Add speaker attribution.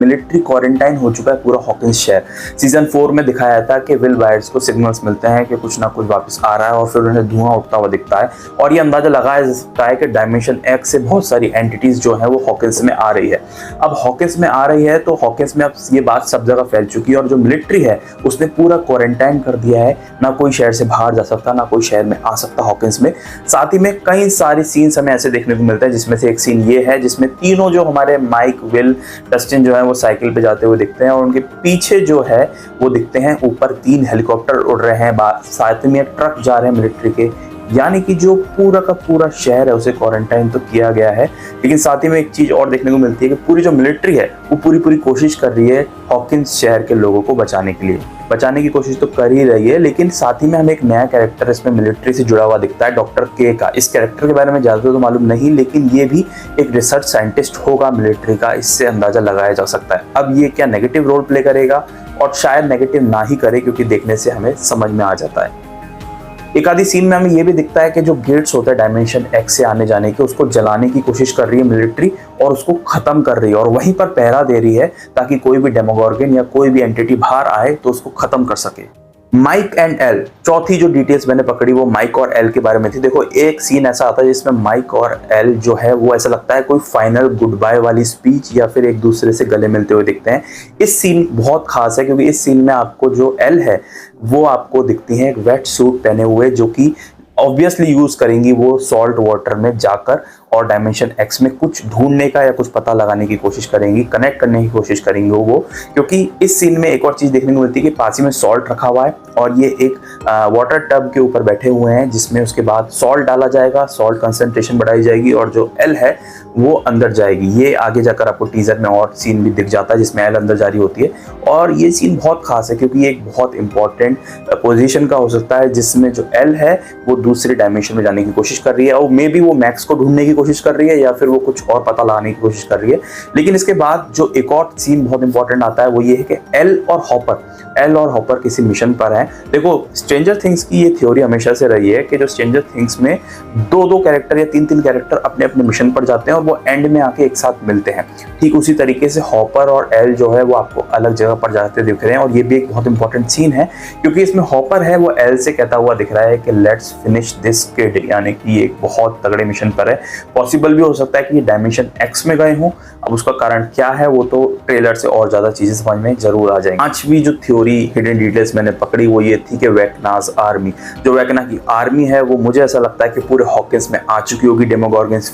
Speaker 1: Military quarantine हो चुका है पूरा हॉकिंस शहर। सीजन 4 में दिखाया था कि विल बायर्स को सिग्नल्स मिलते हैं कि कुछ ना कुछ वापस आ रहा है और फिर उन्हें धुआं उठता हुआ दिखता है और ये अंदाजा लगाया जा सकता है कि डायमेंशन एक्स से बहुत सारी एंटिटीज जो है वो हॉकिंस में आ रही है। अब हॉकिंस में आ रही है तो हॉकिंस में अब ये बात सब जगह फैल चुकी है और जो मिलिट्री है उसने पूरा क्वारंटाइन कर दिया है, ना कोई शहर से बाहर जा सकता, ना कोई शहर में आ सकता हॉकिंस में। साथ ही में कई सारे सीन्स हमें ऐसे देखने को मिलते हैं जिसमें से एक सीन ये है जिसमें तीनों जो हमारे माइक, विल, डस्टिन जो है वो साइकिल पे जाते हुए दिखते हैं और उनके पीछे जो है वो दिखते हैं ऊपर 3 हेलीकॉप्टर उड़ रहे हैं, साथ में ट्रक जा रहे हैं मिलिट्री के। यानी कि जो पूरा का पूरा शहर है उसे क्वारंटाइन तो किया गया है, लेकिन साथ ही में एक चीज और देखने को मिलती है कि पूरी जो मिलिट्री है वो पूरी कोशिश कर रही है हॉकिंस शहर के लोगों को बचाने के लिए। बचाने की कोशिश तो कर ही रही है, लेकिन साथ ही में हमें एक नया कैरेक्टर इसमें मिलिट्री से जुड़ा हुआ दिखता है, डॉक्टर के का। इस कैरेक्टर के बारे में ज्यादा तो मालूम नहीं, लेकिन ये भी एक रिसर्च साइंटिस्ट होगा मिलिट्री का, इससे अंदाजा लगाया जा सकता है। अब ये क्या नेगेटिव रोल प्ले करेगा, और शायद नेगेटिव ना ही करे क्योंकि देखने से हमें समझ में आ जाता है। एक आधी सीन में हमें यह भी दिखता है कि जो गेट्स होते हैं डायमेंशन एक्स से आने जाने के, उसको जलाने की कोशिश कर रही है मिलिट्री और उसको खत्म कर रही है और वहीं पर पहरा दे रही है ताकि कोई भी डेमोगोर्गन या कोई भी एंटिटी बाहर आए तो उसको खत्म कर सके। माइक एंड एल, चौथी जो डिटेल्स मैंने पकड़ी वो माइक और एल के बारे में थी। देखो एक सीन ऐसा आता है जिसमें माइक और एल जो है वो ऐसा लगता है कोई फाइनल गुड बाय वाली स्पीच या फिर एक दूसरे से गले मिलते हुए दिखते हैं। इस सीन बहुत खास है क्योंकि इस सीन में आपको जो एल है वो आपको दिखती है एक वेट सूट पहने हुए, जो कि ऑब्वियसली यूज करेंगी वो सॉल्ट वाटर में जाकर और डायमेंशन एक्स में कुछ ढूंढने का या कुछ पता लगाने की कोशिश करेंगी, कनेक्ट करने की कोशिश करेंगी वो। क्योंकि इस सीन में एक और चीज देखने को मिलती है कि पास ही में सॉल्ट रखा हुआ है और ये एक वाटर टब के ऊपर बैठे हुए हैं जिसमें उसके बाद सॉल्ट डाला जाएगा, सॉल्ट कंसंट्रेशन बढ़ाई जाएगी और जो एल है वो अंदर जाएगी। ये आगे जाकर आपको टीजर में और सीन भी दिख जाता है जिसमें एल अंदर जा रही होती है और ये सीन बहुत खास है क्योंकि ये एक बहुत इंपॉर्टेंट पोजीशन का हो सकता है जिसमें जो एल है वो दूसरे डायमेंशन में जाने की कोशिश कर रही है और मे बी वो मैक्स को ढूंढने की कोशिश कर रही है या फिर वो कुछ और पता लगाने की कोशिश कर रही है। लेकिन इसके बाद जो एक और सीन बहुत इंपॉर्टेंट आता है वो ये है कि एल और हॉपर किसी मिशन पर हैं। देखो स्ट्रेंजर थिंग्स की ये थ्योरी हमेशा से रही है कि जो स्ट्रेंजर थिंग्स में 2-2 कैरेक्टर या 3-3 कैरेक्टर अपने अपने मिशन पर जाते हैं और वो एंड में आके एक साथ मिलते हैं। ठीक उसी तरीके से हॉपर और एल जो है वो आपको अलग जगह पर जाते दिख रहे हैं और ये भी एक बहुत इंपॉर्टेंट सीन है क्योंकि इसमें हॉपर है वो एल से कहता हुआ दिख रहा है कि लेट्स फिनिश दिस किड, यानी कि एक बहुत तगड़े मिशन पर है। पॉसिबल भी हो सकता है कि ये डायमेंशन एक्स में गए हों, अब उसका कारण क्या है वो तो ट्रेलर से और ज्यादा चीजें समझ में जरूर आ जाएंगी। पांचवी जो थ्योरी हिडन डिटेल्स मैंने पकड़ी वो ये थी कि वेकनाज आर्मी, जो वेकना की आर्मी है वो मुझे ऐसा लगता है कि पूरे हॉकिंस में आ चुकी होगी। डेमोगोर्गन्स